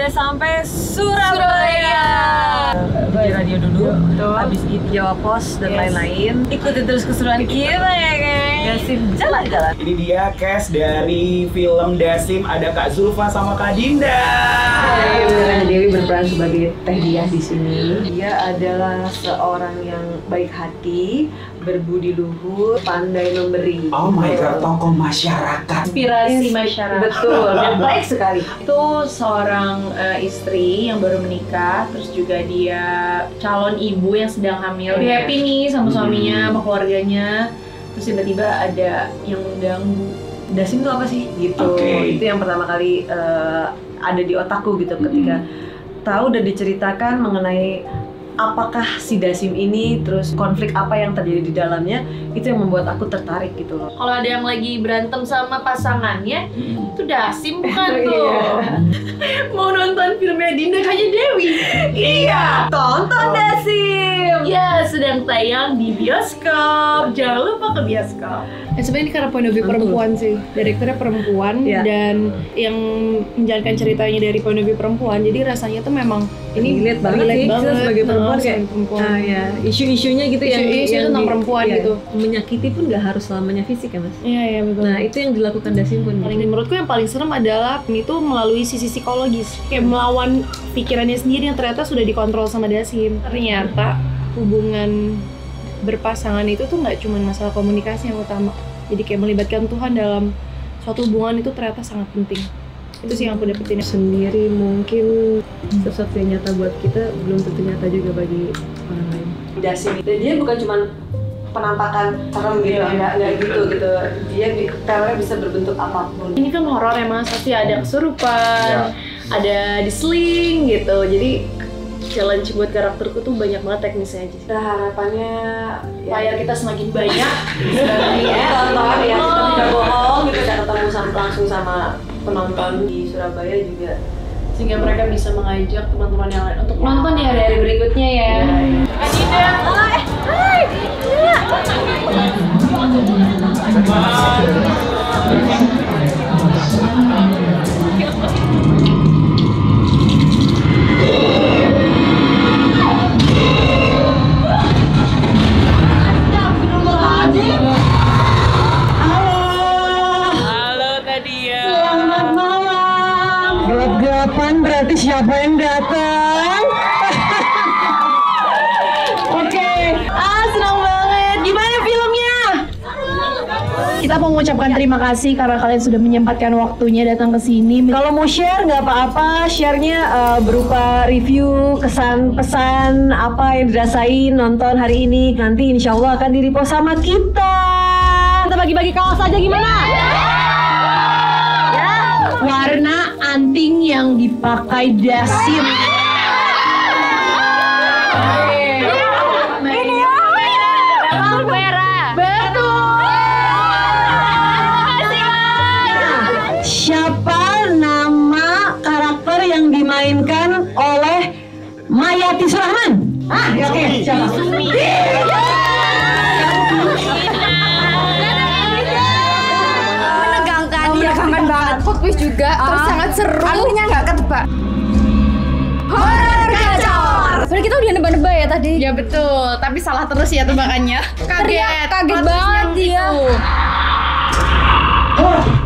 sampai Surabaya. Di radio dulu, habis itu jawab pos dan lain-lain. Ikuti terus keseruan kita ya guys. Dasim jalan-jalan. Ini dia cast dari film Dasim, ada Kak Zulfa sama Kak Dinda. Dewi berperan sebagai Teh Diah di sini. Dia adalah seorang yang baik hati, berbudi luhur, pandai memberi. Oh my god, tokoh masyarakat. Inspirasi masyarakat. Betul, dan baik sekali. Itu seorang istri yang baru menikah, terus juga dia calon ibu yang sedang hamil. Dia happy nih sama suaminya, sama keluarganya. Terus tiba-tiba ada yang mengganggu. Dasim itu apa sih? Gitu. Itu yang pertama kali ada di otakku gitu ketika tahu dan diceritakan mengenai apakah si Dasim ini, terus konflik apa yang terjadi di dalamnya, itu yang membuat aku tertarik gitu loh. Kalau ada yang lagi berantem sama pasangannya, itu Dasim bukan tuh. Mau nonton filmnya Dinda kayaknya Dewi. Iya, Tonton Dasim! ya sedang tayang di bioskop. Jangan lupa ke bioskop. Sebenarnya ini karena point of view perempuan sih, direkturnya perempuan dan yang menjalankan ceritanya dari point of view perempuan, jadi rasanya tuh memang ini relate banget sih kita sebagai perempuan kayak isu-isunya gitu isu tentang perempuan gitu. Menyakiti pun nggak harus selamanya fisik ya mas. Iya betul. Nah itu yang dilakukan Dasim pun. Menurutku yang paling serem adalah itu melalui sisi psikologis, kayak melawan pikirannya sendiri yang ternyata sudah dikontrol sama Dasim. Ternyata hubungan berpasangan itu tuh nggak cuma masalah komunikasi yang utama, jadi kayak melibatkan Tuhan dalam suatu hubungan itu ternyata sangat penting. Itu sih yang aku dapetin sendiri. Mungkin sesuatu yang nyata buat kita belum tentu nyata juga bagi orang lain. Dasim itu dia bukan cuma penampakan serem gitu, nggak gitu. Dia terornya bisa berbentuk apapun. Ini kan horor ya mas, pasti ada kesurupan, ada diseling gitu, jadi challenge buat karakterku tuh banyak banget teknisnya aja. Nah, harapannya layar kita semakin banyak. Tonton ya, kita tidak bohong gitu, kita ketemu langsung sama penonton di Surabaya juga, sehingga mereka bisa mengajak teman-teman yang lain untuk nonton di hari-hari berikutnya ya. Adinda, hai. Berarti siapa yang datang? Oke. Senang banget. Gimana filmnya? Kita mau mengucapkan terima kasih karena kalian sudah menyempatkan waktunya datang ke sini. Kalau mau share nggak apa-apa, share-nya berupa review, kesan, pesan, apa yang dirasain nonton hari ini. Nanti insya Allah akan di-repost sama kita. Kita bagi-bagi kaos aja gimana? Warna anting yang dipakai Dasim. Merah. Betul. Siapa nama karakter yang dimainkan oleh Mayati Surahman? Oke, siapa? Menegangkan banget, plot twist juga, terus sangat seru. Artinya nggak ketebak. Horor gacor. Sebenarnya kita udah nebak-nebak ya tadi. Ya betul, tapi salah terus ya tebakannya. Kaget banget dia.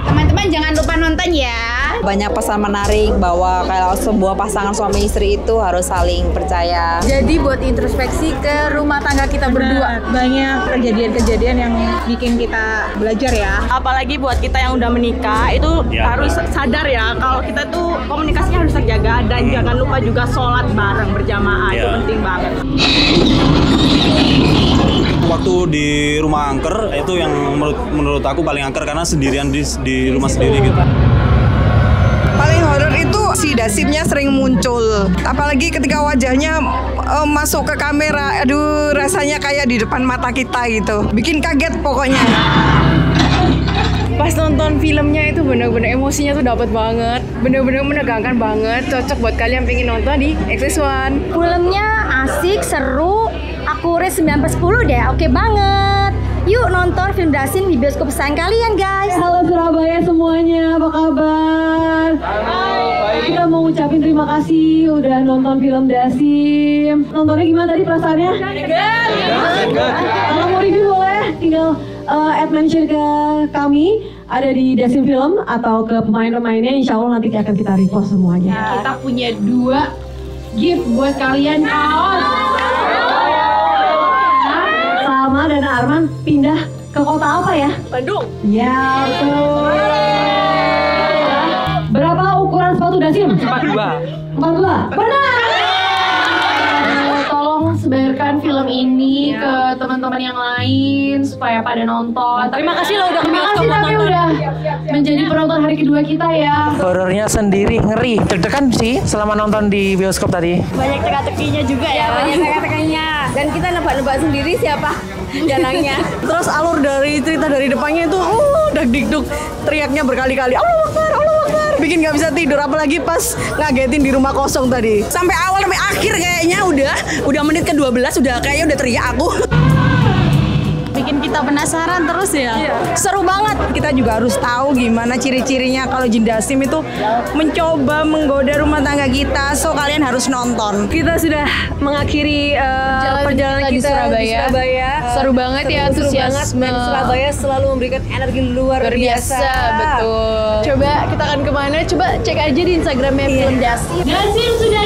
Teman-teman jangan lupa nonton ya. Banyak pesan menarik bahwa kalau sebuah pasangan suami istri itu harus saling percaya. Jadi buat introspeksi ke rumah tangga kita berdua. Banyak kejadian-kejadian yang bikin kita belajar ya. Apalagi buat kita yang udah menikah itu harus sadar ya kalau kita tuh komunikasinya harus terjaga dan jangan lupa juga sholat bareng berjamaah itu penting banget. Waktu di rumah angker itu yang menurut aku paling angker karena sendirian di rumah sendiri gitu. Paling horor itu si Dasimnya sering muncul, apalagi ketika wajahnya masuk ke kamera, aduh rasanya kayak di depan mata kita gitu, bikin kaget pokoknya. Pas nonton filmnya itu bener-bener emosinya tuh dapat banget, bener-bener menegangkan banget, cocok buat kalian pengen nonton di X1. Filmnya asik, seru, akurat 9/10 deh, oke banget. Yuk nonton film Dasim di bioskop kesayangan kalian guys. Halo Surabaya semuanya, apa kabar? Hai. Kita mau ngucapin terima kasih kasih udah nonton film Dasim. Nontonnya gimana tadi perasaannya? Kalau mau review boleh tinggal mention ke kami, ada di Dasim Film atau ke pemain-pemainnya. Insya Allah nanti akan kita repost semuanya. Kita punya 2 gift buat kalian, kaos. Salma dan Arman pindah ke kota apa ya? Bandung. Ya betul. Berapa ukuran sepatu Dasim? 42. 42. Benar. Tolong sebarkan film ini ke teman-teman yang lain supaya pada nonton. Terima kasih lo udah Terima kasih tapi udah menjadi penonton hari kedua kita ya. Horornya sendiri ngeri, deg-degan sih selama nonton di bioskop tadi. Banyak teka-tekinya juga ya. Banyak teka-tekinya. Dan kita nebak-nebak sendiri siapa dalangnya. Terus alur dari cerita dari depannya itu dag-digdug, teriaknya berkali-kali Allah Akbar, Allah Akbar. Bikin nggak bisa tidur, apalagi pas ngagetin di rumah kosong tadi. Sampai awal sampai akhir kayaknya udah menit ke-12 kayaknya udah teriak aku. Bikin kita penasaran terus ya. Seru banget. Kita juga harus tahu gimana ciri-cirinya kalau jin Dasim itu mencoba menggoda rumah tangga kita. So kalian harus nonton. Kita sudah mengakhiri perjalanan kita di Surabaya. Seru banget ya, antusiasme. Dan Surabaya selalu memberikan energi luar biasa. Betul. Coba kita akan kemana? Coba cek aja di Instagramnya Film Dasim. Dasim sudah